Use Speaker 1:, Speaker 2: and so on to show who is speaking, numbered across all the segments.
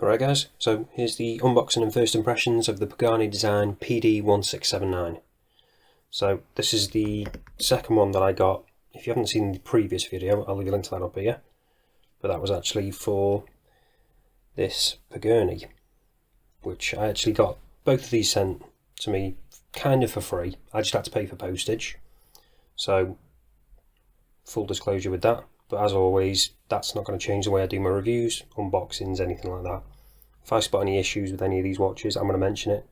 Speaker 1: Alright guys, so here's the unboxing and first impressions of the Pagani design PD1679. So this is the second one that I got. If you haven't seen the previous video, I'll leave a link to that up here. But that was actually for this Pagani, which I actually got both of these sent to me kind of for free. I just had to pay for postage. So full disclosure with that. But as always, that's not going to change the way I do my reviews, unboxings, anything like that. If I spot any issues with any of these watches, I'm going to mention it.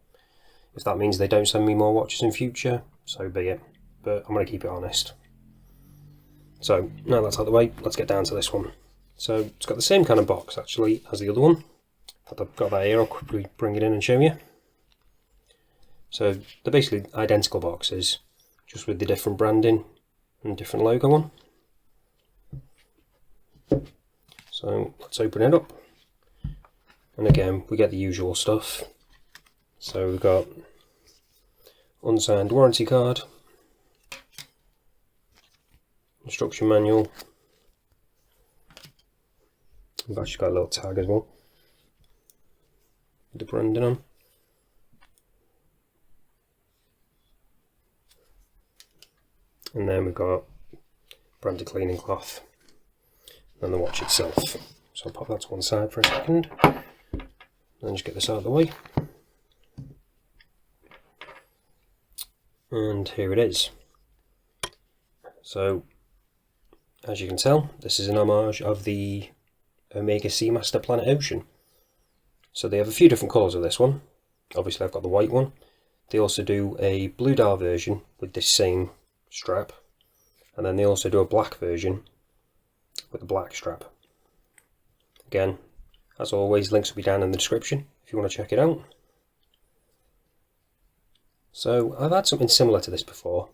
Speaker 1: If that means they don't send me more watches in future, so be it. But I'm going to keep it honest. So, now that's out of the way, let's get down to this one. So, it's got the same kind of box, actually, as the other one. I've got that here, I'll quickly bring it in and show you. So, they're basically identical boxes, just with the different branding and different logo on. So let's open it up, and again we get the usual stuff. So we've got unsigned warranty card, instruction manual, we've actually got a little tag as well with the branding on, and then we've got branded cleaning cloth and the watch itself. So I'll pop that to one side for a second and just get this out of the way. And here it is. So as you can tell, this is an homage of the Omega Seamaster Planet Ocean. So they have a few different colours of this one. Obviously I've got the white one. They also do a blue dial version with this same strap, and then they also do a black version with a black strap. Again, as always, links will be down in the description if you want to check it out. So I've had something similar to this before.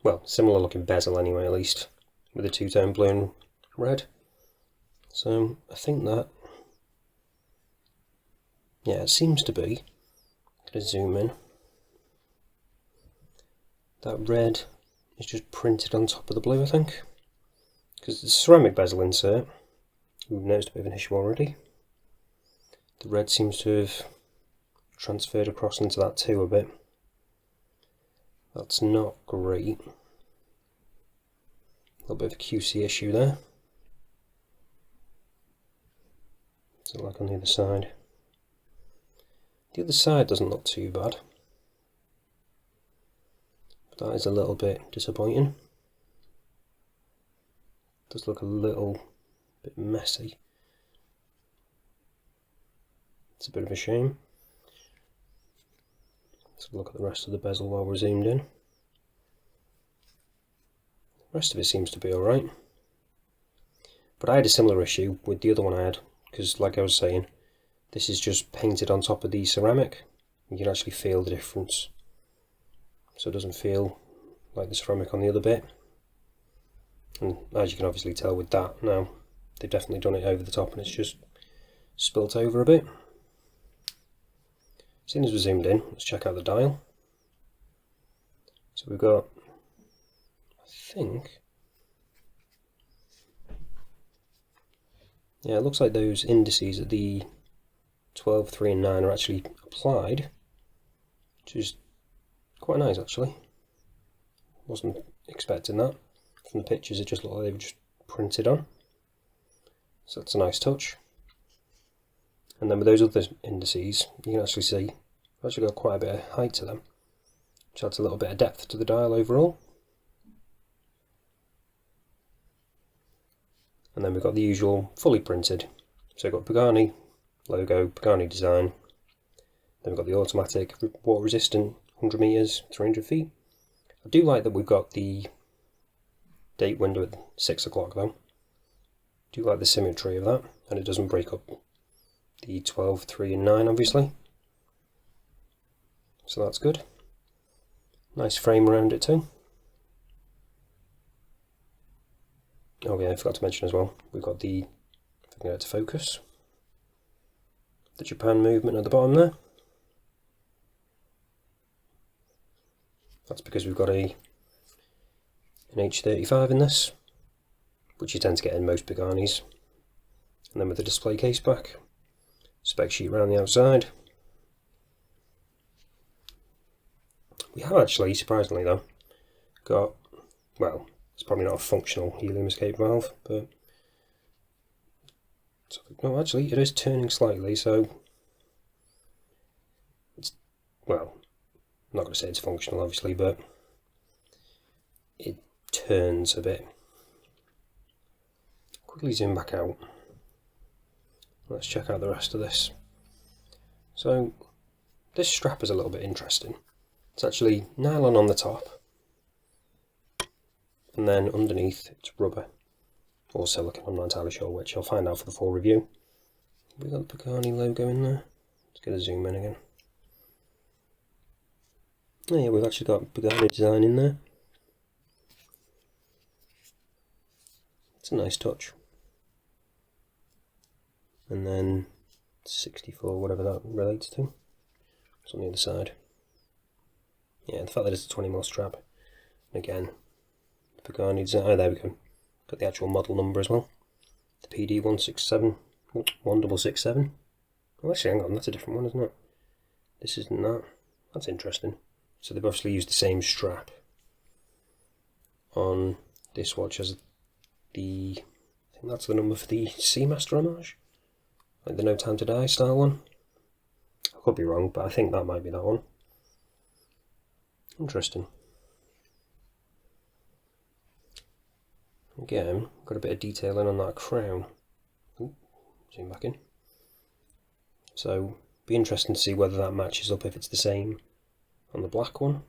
Speaker 1: Well, similar looking bezel anyway, at least, with a two-tone blue and red. So I think that, yeah, it seems to be. I'm going to zoom in. That red is just printed on top of the blue, I think. Because the ceramic bezel insert, we've noticed a bit of an issue already. The red seems to have transferred across into that too a bit. That's not great. A little bit of a QC issue there. What's it like on the other side? The other side doesn't look too bad. But that is a little bit disappointing. Does look a little bit messy. It's a bit of a shame. Let's have a look at the rest of the bezel while we're zoomed in. The rest of it seems to be alright. But I had a similar issue with the other one I had, because like I was saying, this is just painted on top of the ceramic. You can actually feel the difference. So it doesn't feel like the ceramic on the other bit. And as you can obviously tell with that now, they've definitely done it over the top and it's just spilt over a bit. As soon as we're zoomed in, let's check out the dial. So we've got, I think, yeah, it looks like those indices at the 12, 3 and 9 are actually applied, which is quite nice actually. Wasn't expecting that. From the pictures it just looked like they were just printed on, so that's a nice touch. And then with those other indices you can actually see I've actually got quite a bit of height to them, which adds a little bit of depth to the dial overall. And then we've got the usual fully printed, so we've got Pagani logo, Pagani design, then we've got the automatic water resistant 100 meters, 300 feet. I do like that we've got the date window at 6 o'clock though. Do like the symmetry of that, and it doesn't break up the 12, 3 and 9 obviously. So that's good. Nice frame around it too. Oh yeah, I forgot to mention as well, we've got the, if I can get it to focus, the Japan movement at the bottom there. That's because we've got an H35 in this, which you tend to get in most Paganis. And then with the display case back, spec sheet around the outside. We have actually, surprisingly though, got, well, it's probably not a functional helium escape valve, but no, actually it is turning slightly, so it's, well, I'm not going to say it's functional obviously, but it turns a bit. Quickly zoom back out. Let's check out the rest of this. So this strap is a little bit interesting. It's actually nylon on the top, and then underneath it's rubber or silicone, I'm not entirely sure which. I'll find out for the full review. We got the Pagani logo in there. Let's get a zoom in again. Oh yeah, we've actually got Pagani design in there. It's a nice touch. And then 64, whatever that relates to. It's on the other side. Yeah, the fact that it's a 20mm strap. And again, the Pagani design. Oh, there we go. Got the actual model number as well. The PD1679. Oh, actually, hang on, that's a different one, isn't it? This isn't that. That's interesting. So they've obviously used the same strap on this watch as the, I think that's the number for the Seamaster Homage, like the No Time to Die style one. I could be wrong, but I think that might be that one. Interesting. Again, got a bit of detailing on that crown. Ooh, zoom back in. So, be interesting to see whether that matches up if it's the same on the black one,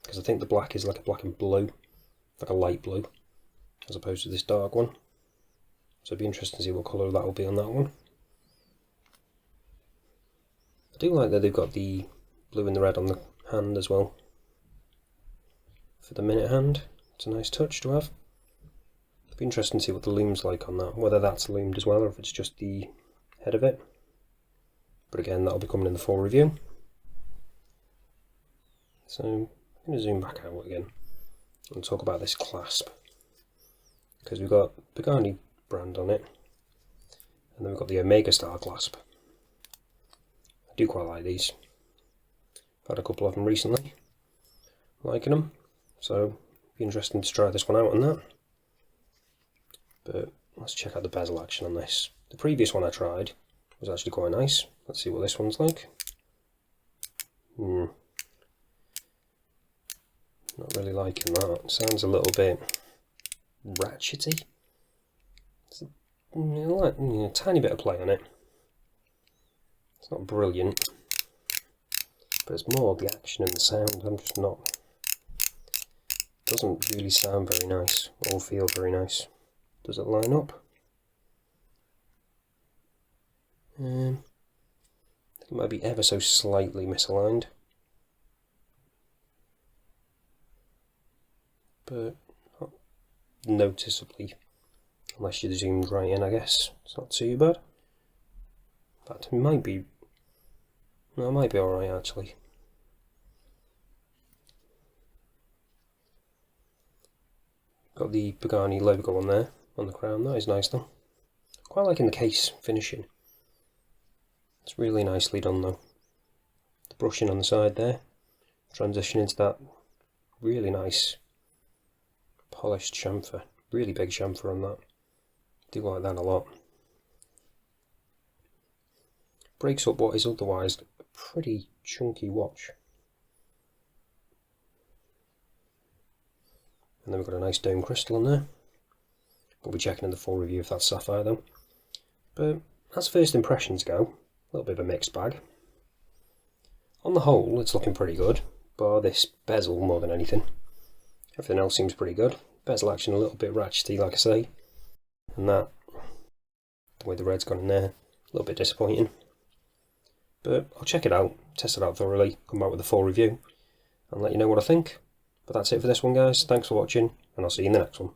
Speaker 1: because I think the black is like a black and blue, like a light blue, as opposed to this dark one. So it'd be interesting to see what colour that will be on that one. I do like that they've got the blue and the red on the hand as well. For the minute hand, it's a nice touch to have. It'd be interesting to see what the loom's like on that, whether that's loomed as well or if it's just the head of it. But again, that'll be coming in the full review. So I'm going to zoom back out again and talk about this clasp, because we've got Pagani brand on it, and then we've got the Omega style clasp. I do quite like these. I've had a couple of them recently, liking them, so it'll be interesting to try this one out on that. But let's check out the bezel action on this. The previous one I tried was actually quite nice. Let's see what this one's like. Not really liking that. It sounds a little bit ratchety. It's a tiny bit of play on it. It's not brilliant, but it's more the action and the sound. I'm just not. Doesn't really sound very nice or feel very nice. Does it line up? I think it might be ever so slightly misaligned. But not noticeably, unless you're zoomed right in, I guess. It's not too bad. In fact, it might be, no, it might be alright actually. Got the Pagani logo on there, on the crown. That is nice though. Quite liking the case finishing. It's really nicely done though. The brushing on the side there, transition into that really nice polished chamfer, really big chamfer on that. Do like that a lot. Breaks up what is otherwise a pretty chunky watch. And then we've got a nice dome crystal on there. We'll be checking in the full review if that's sapphire though. But as first impressions go, a little bit of a mixed bag. On the whole, it's looking pretty good, bar this bezel more than anything. Everything else seems pretty good. Bezel action a little bit ratchety, like I say, and that, the way the red's gone in there, a little bit disappointing. But I'll check it out, test it out thoroughly, come back with a full review, and let you know what I think. But that's it for this one guys, thanks for watching, and I'll see you in the next one.